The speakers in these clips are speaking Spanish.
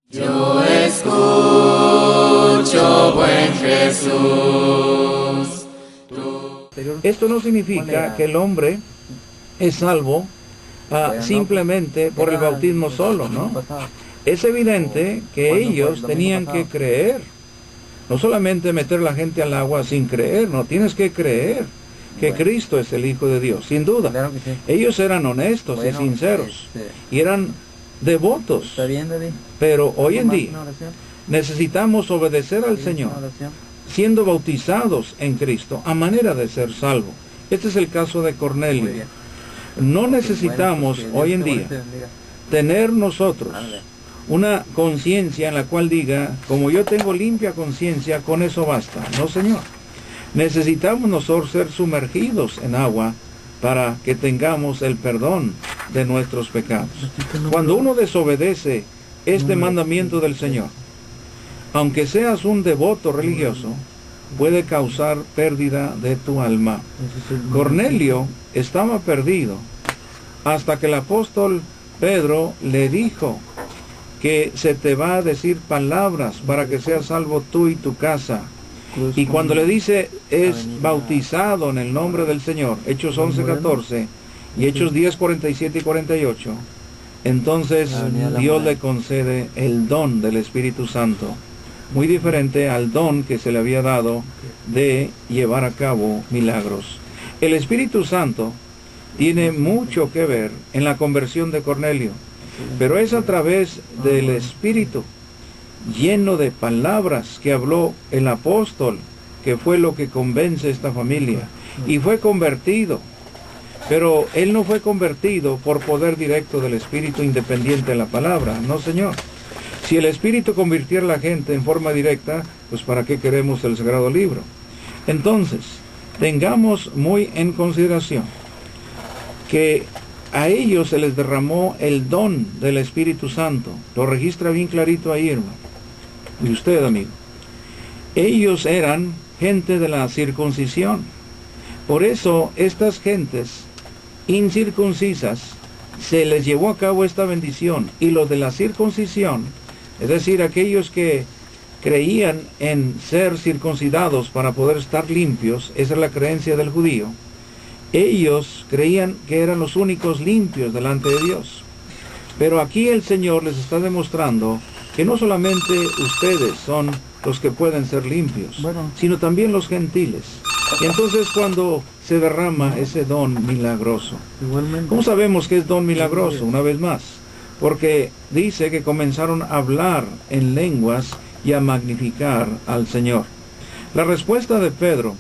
Yo escucho, buen Jesús. Esto no significa que el hombre es salvo simplemente por el bautismo solo, ¿no? Es evidente que ellos tenían que creer. No solamente meter a la gente al agua sin creer, no, tienes que creer que Cristo es el Hijo de Dios, sin duda. Claro que sí. Ellos eran honestos y sinceros, y eran devotos. ¿Está bien, David? Pero hoy en ¿Más día una oración? necesitamos obedecer al ¿Sí, Señor, una oración? siendo bautizados en Cristo, a manera de ser salvo. Este es el caso de Muy Cornelio. bien. No necesitamos Bueno, pues, hoy en que Dios día te bendiga. tener nosotros Ándale. una conciencia en la cual diga, como yo tengo limpia conciencia, con eso basta. No, Señor. Necesitamos nosotros ser sumergidos en agua para que tengamos el perdón de nuestros pecados. Cuando uno desobedece este mandamiento del Señor, aunque seas un devoto religioso, puede causar pérdida de tu alma. Cornelio estaba perdido hasta que el apóstol Pedro le dijo que se te va a decir palabras para que seas salvo tú y tu casa. Y cuando le dice es bautizado en el nombre del Señor, Hechos 11:14 y Hechos 10:47 y 48, entonces Dios le concede el don del Espíritu Santo, muy diferente al don que se le había dado de llevar a cabo milagros. El Espíritu Santo tiene mucho que ver en la conversión de Cornelio, pero es a través del Espíritu lleno de palabras que habló el apóstol, que fue lo que convence a esta familia, y fue convertido. Pero él no fue convertido por poder directo del Espíritu independiente de la palabra, no, Señor. Si el Espíritu convirtiera a la gente en forma directa, pues ¿para qué queremos el Sagrado Libro? Entonces, tengamos muy en consideración que a ellos se les derramó el don del Espíritu Santo. Lo registra bien clarito ahí, hermano. Y usted, amigo. Ellos eran gente de la circuncisión. Por eso, estas gentes incircuncisas se les llevó a cabo esta bendición. Y los de la circuncisión, es decir, aquellos que creían en ser circuncidados para poder estar limpios, esa es la creencia del judío, ellos creían que eran los únicos limpios delante de Dios. Pero aquí el Señor les está demostrando que no solamente ustedes son los que pueden ser limpios, sino también los gentiles. Y entonces cuando se derrama ese don milagroso, ¿cómo sabemos que es don milagroso? Una vez más, porque dice que comenzaron a hablar en lenguas y a magnificar al Señor. La respuesta de Pedro: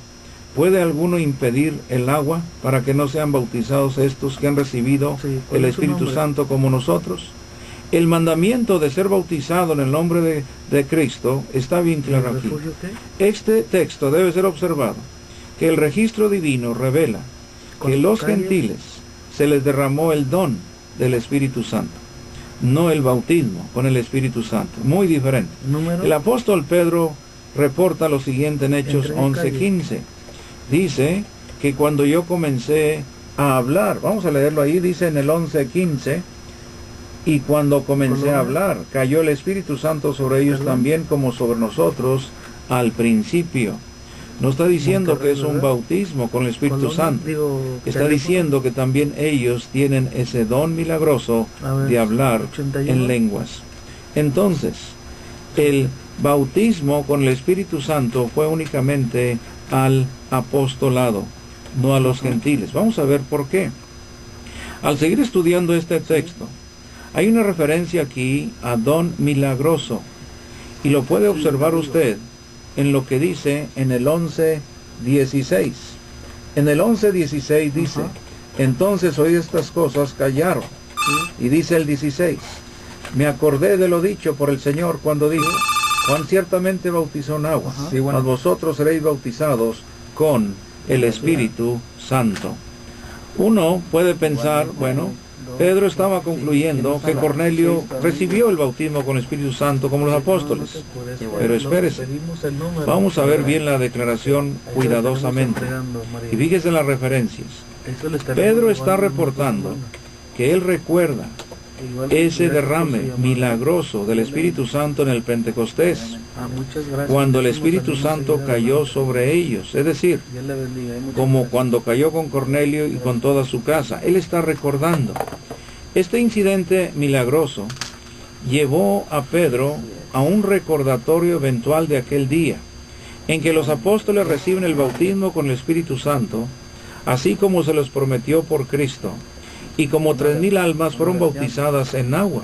¿puede alguno impedir el agua para que no sean bautizados estos que han recibido el Espíritu Santo como nosotros? El mandamiento de ser bautizado en el nombre de Cristo está bien claro aquí. Este texto debe ser observado, que el registro divino revela que los gentiles se les derramó el don del Espíritu Santo, no el bautismo con el Espíritu Santo, muy diferente. El apóstol Pedro reporta lo siguiente en Hechos 11:15. Dice que cuando yo comencé a hablar, vamos a leerlo ahí, dice en el 11:15, y cuando comencé a hablar, cayó el Espíritu Santo sobre ellos también como sobre nosotros al principio. No está diciendo que es un bautismo con el Espíritu Santo, está diciendo que también ellos tienen ese don milagroso de hablar en lenguas. Entonces, el bautismo con el Espíritu Santo fue únicamente al apostolado, no a los gentiles. Vamos a ver por qué. Al seguir estudiando este texto, hay una referencia aquí a don milagroso, y lo puede observar usted en lo que dice en el 11:16. En el 11:16 dice, entonces oí estas cosas, callaron. Y dice el 16, me acordé de lo dicho por el Señor cuando dijo, Juan ciertamente bautizó en agua, mas vosotros seréis bautizados con el Espíritu Santo. Uno puede pensar, bueno, Pedro estaba concluyendo que Cornelio recibió el bautismo con el Espíritu Santo como los apóstoles. Pero espérese, vamos a ver bien la declaración cuidadosamente. Y fíjese en las referencias. Pedro está reportando que él recuerda ese derrame milagroso del Espíritu Santo en el Pentecostés, cuando el Espíritu Santo cayó sobre ellos, es decir, como cuando cayó con Cornelio y con toda su casa. Él está recordando. Este incidente milagroso llevó a Pedro a un recordatorio eventual de aquel día, en que los apóstoles reciben el bautismo con el Espíritu Santo, así como se los prometió por Cristo, y como 3,000 almas fueron bautizadas en agua.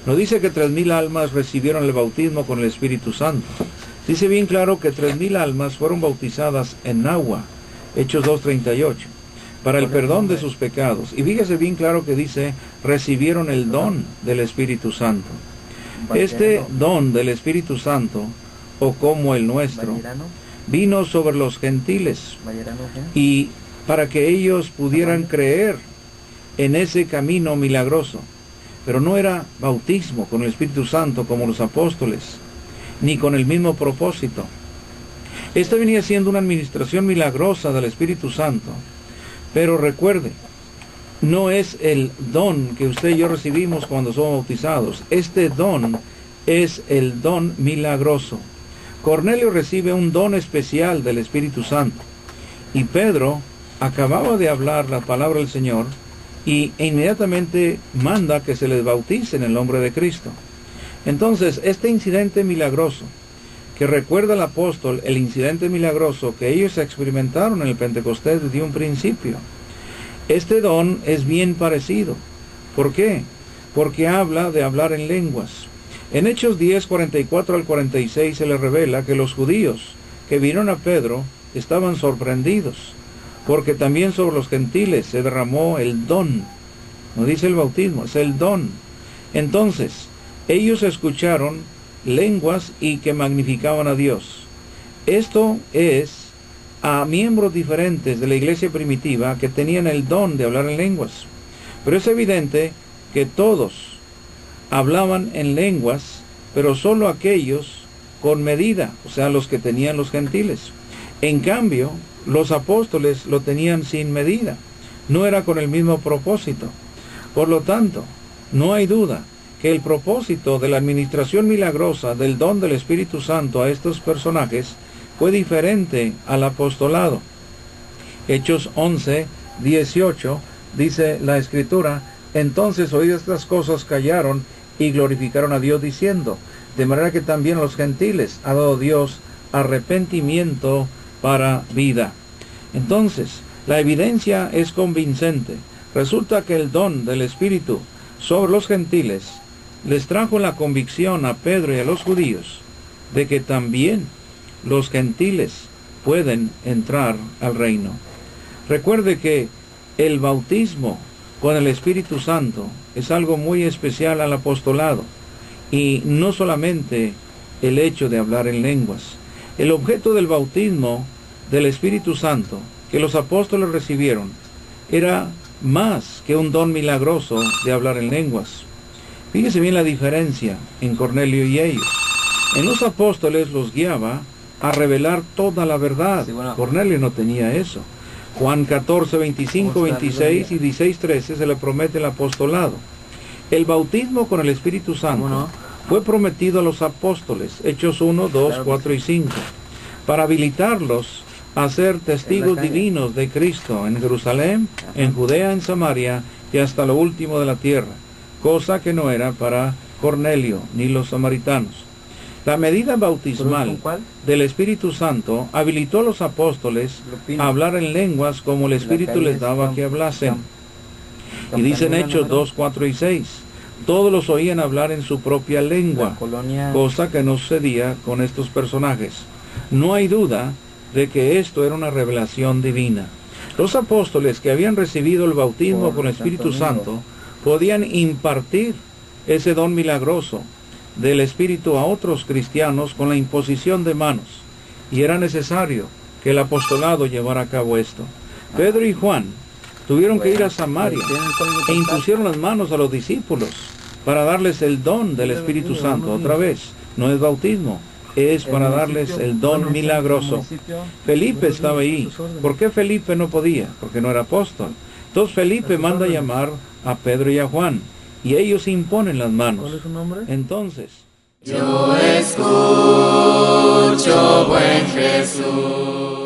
No dice que 3,000 almas recibieron el bautismo con el Espíritu Santo. Dice bien claro que 3,000 almas fueron bautizadas en agua, Hechos 2:38, para el perdón de sus pecados. Y fíjese bien claro que dice, recibieron el don del Espíritu Santo. Este don del Espíritu Santo, o como el nuestro, vino sobre los gentiles, y para que ellos pudieran creer en ese camino milagroso. Pero no era bautismo con el Espíritu Santo como los apóstoles, ni con el mismo propósito. Esta venía siendo una administración milagrosa del Espíritu Santo. Pero recuerde, no es el don que usted y yo recibimos cuando somos bautizados. Este don es el don milagroso. Cornelio recibe un don especial del Espíritu Santo. Y Pedro acababa de hablar la palabra del Señor y inmediatamente manda que se les bautice en el nombre de Cristo. Entonces, este incidente milagroso, que recuerda al apóstol el incidente milagroso que ellos experimentaron en el Pentecostés desde un principio, este don es bien parecido. ¿Por qué? Porque habla de hablar en lenguas. En Hechos 10, 44 al 46 se les revela que los judíos que vinieron a Pedro estaban sorprendidos, porque también sobre los gentiles se derramó el don. No dice el bautismo, es el don. Entonces, ellos escucharon lenguas y que magnificaban a Dios. Esto es a miembros diferentes de la iglesia primitiva que tenían el don de hablar en lenguas. Pero es evidente que todos hablaban en lenguas, pero solo aquellos con medida, o sea, los que tenían los gentiles. En cambio, los apóstoles lo tenían sin medida, no era con el mismo propósito. Por lo tanto, no hay duda que el propósito de la administración milagrosa del don del Espíritu Santo a estos personajes fue diferente al apostolado. Hechos 11, 18, dice la Escritura, entonces oídas estas cosas callaron y glorificaron a Dios diciendo, de manera que también a los gentiles ha dado Dios arrepentimiento para vida. Entonces, la evidencia es convincente. Resulta que el don del Espíritu sobre los gentiles les trajo la convicción a Pedro y a los judíos de que también los gentiles pueden entrar al reino. Recuerde que el bautismo con el Espíritu Santo es algo muy especial al apostolado, y no solamente el hecho de hablar en lenguas. El objeto del bautismo del Espíritu Santo que los apóstoles recibieron era más que un don milagroso de hablar en lenguas. Fíjese bien la diferencia en Cornelio y ellos. En los apóstoles los guiaba a revelar toda la verdad. Cornelio no tenía eso. Juan 14, 25, 26 y 16, 13 se le promete el apostolado. El bautismo con el Espíritu Santo fue prometido a los apóstoles, Hechos 1, 2, 4 y 5, para habilitarlos a ser testigos divinos de Cristo en Jerusalén, en Judea, en Samaria y hasta lo último de la tierra, cosa que no era para Cornelio ni los samaritanos. La medida bautismal del Espíritu Santo habilitó a los apóstoles a hablar en lenguas como el Espíritu les daba que hablasen. Y dicen Hechos 2, 4 y 6, todos los oían hablar en su propia lengua, cosa que no sucedía con estos personajes. No hay duda de que esto era una revelación divina. Los apóstoles que habían recibido el bautismo con el Espíritu Santo podían impartir ese don milagroso del Espíritu a otros cristianos con la imposición de manos, y era necesario que el apostolado llevara a cabo esto. Pedro y Juan tuvieron que ir a Samaria e impusieron las manos a los discípulos para darles el don del Espíritu Santo. Otra vez, no es bautismo, es para darles el don milagroso. Felipe estaba ahí. ¿Por qué Felipe no podía? Porque no era apóstol. Entonces Felipe manda a llamar a Pedro y a Juan y ellos imponen las manos. ¿Cuál es su nombre? Entonces, yo escucho, buen Jesús.